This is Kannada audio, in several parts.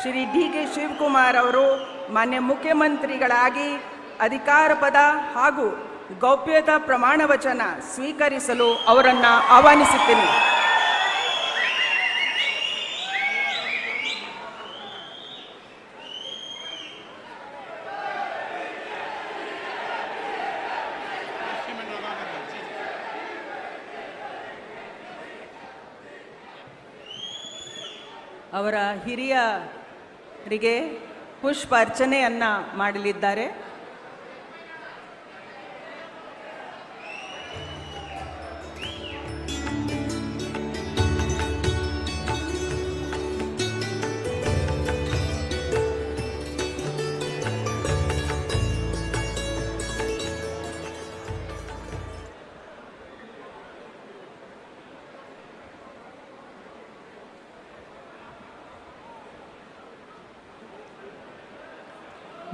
ಶ್ರೀ ಡಿ.ಕೆ. ಶಿವಕುಮಾರ್ ಅವರು ಮಾನ್ಯ ಮುಖ್ಯಮಂತ್ರಿಗಳಾಗಿ ಅಧಿಕಾರ ಪದ ಹಾಗೂ ಗೌಪ್ಯತಾ ಪ್ರಮಾಣ ವಚನ ಸ್ವೀಕರಿಸಲು ಅವರನ್ನು ಆಹ್ವಾನಿಸುತ್ತೇನೆ. ಅವರ ಹಿರಿಯರಿಗೆ ಪುಷ್ಪ ಅರ್ಚನೆಯನ್ನು ಮಾಡಲಿದ್ದಾರೆ.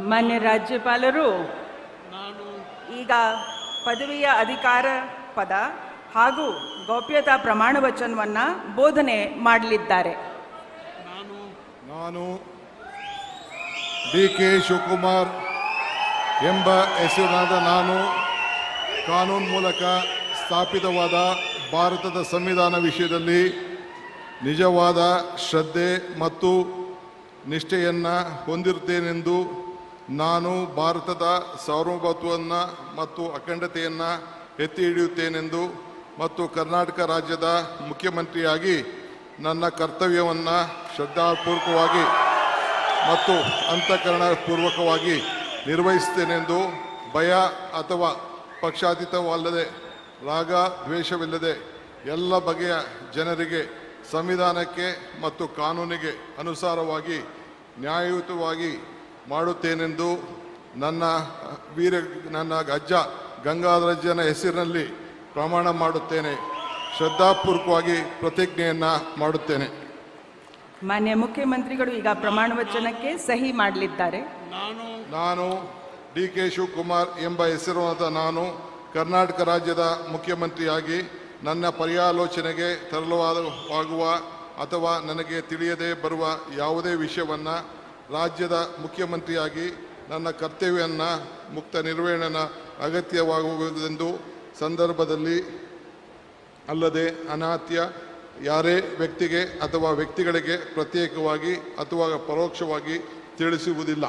ಮಾನ್ಯ ರಾಜ್ಯಪಾಲರು ಈಗ ಪದವಿಯ ಅಧಿಕಾರ ಪದ ಹಾಗೂ ಗೌಪ್ಯತಾ ಪ್ರಮಾಣ ವಚನವನ್ನು ಬೋಧನೆ ಮಾಡಲಿದ್ದಾರೆ. ನಾನು ಡಿ.ಕೆ. ಶಿವಕುಮಾರ್ ಎಂಬ ಹೆಸರಿನಾದ ನಾನು ಕಾನೂನು ಮೂಲಕ ಸ್ಥಾಪಿತವಾದ ಭಾರತದ ಸಂವಿಧಾನ ವಿಷಯದಲ್ಲಿ ನಿಜವಾದ ಶ್ರದ್ಧೆ ಮತ್ತು ನಿಷ್ಠೆಯನ್ನು ಹೊಂದಿರುತ್ತೇನೆಂದು ನಾನು ಭಾರತದ ಸಾರ್ವಭೌಮತ್ವವನ್ನು ಮತ್ತು ಅಖಂಡತೆಯನ್ನು ಎತ್ತಿ ಹಿಡಿಯುತ್ತೇನೆಂದು ಮತ್ತು ಕರ್ನಾಟಕ ರಾಜ್ಯದ ಮುಖ್ಯಮಂತ್ರಿಯಾಗಿ ನನ್ನ ಕರ್ತವ್ಯವನ್ನು ಶ್ರದ್ಧಾಪೂರ್ವಕವಾಗಿ ಮತ್ತು ಅಂತಃಕರಣಪೂರ್ವಕವಾಗಿ ನಿರ್ವಹಿಸುತ್ತೇನೆಂದು ಭಯ ಅಥವಾ ಪಕ್ಷಾತೀತವಲ್ಲದೆ ರಾಗ ದ್ವೇಷವಿಲ್ಲದೆ ಎಲ್ಲ ಬಗೆಯ ಜನರಿಗೆ ಸಂವಿಧಾನಕ್ಕೆ ಮತ್ತು ಕಾನೂನಿಗೆ ಅನುಸಾರವಾಗಿ ನ್ಯಾಯಯುತವಾಗಿ ಮಾಡುತ್ತೇನೆಂದು ನನ್ನ ಅಜ್ಜ ಗಂಗಾಧರಜ್ಜನ ಹೆಸರಿನಲ್ಲಿ ಪ್ರಮಾಣ ಮಾಡುತ್ತೇನೆ. ಶ್ರದ್ಧಾಪೂರ್ವಕವಾಗಿ ಪ್ರತಿಜ್ಞೆಯನ್ನು ಮಾಡುತ್ತೇನೆ. ಮಾನ್ಯ ಮುಖ್ಯಮಂತ್ರಿಗಳು ಈಗ ಪ್ರಮಾಣ ವಚನಕ್ಕೆ ಸಹಿ ಮಾಡಲಿದ್ದಾರೆ. ನಾನು ಡಿ.ಕೆ. ಶಿವಕುಮಾರ್ ಎಂಬ ಹೆಸರಾದ ನಾನು ಕರ್ನಾಟಕ ರಾಜ್ಯದ ಮುಖ್ಯಮಂತ್ರಿಯಾಗಿ ನನ್ನ ಪರ್ಯಾಲೋಚನೆಗೆ ತರಲಾಗುವ ಅಥವಾ ನನಗೆ ತಿಳಿಯದೇ ಬರುವ ಯಾವುದೇ ವಿಷಯವನ್ನು ರಾಜ್ಯದ ಮುಖ್ಯಮಂತ್ರಿಯಾಗಿ ನನ್ನ ಕರ್ತವ್ಯವನ್ನು ಮುಕ್ತ ನಿರ್ವಹಣೆ ಅಗತ್ಯವಾಗುವುದೆಂದು ಸಂದರ್ಭದಲ್ಲಿ ಅಲ್ಲದೆ ಅನಾತ್ಯ ಯಾರೇ ವ್ಯಕ್ತಿಗೆ ಅಥವಾ ವ್ಯಕ್ತಿಗಳಿಗೆ ಪ್ರತ್ಯೇಕವಾಗಿ ಅಥವಾ ಪರೋಕ್ಷವಾಗಿ ತಿಳಿಸುವುದಿಲ್ಲ.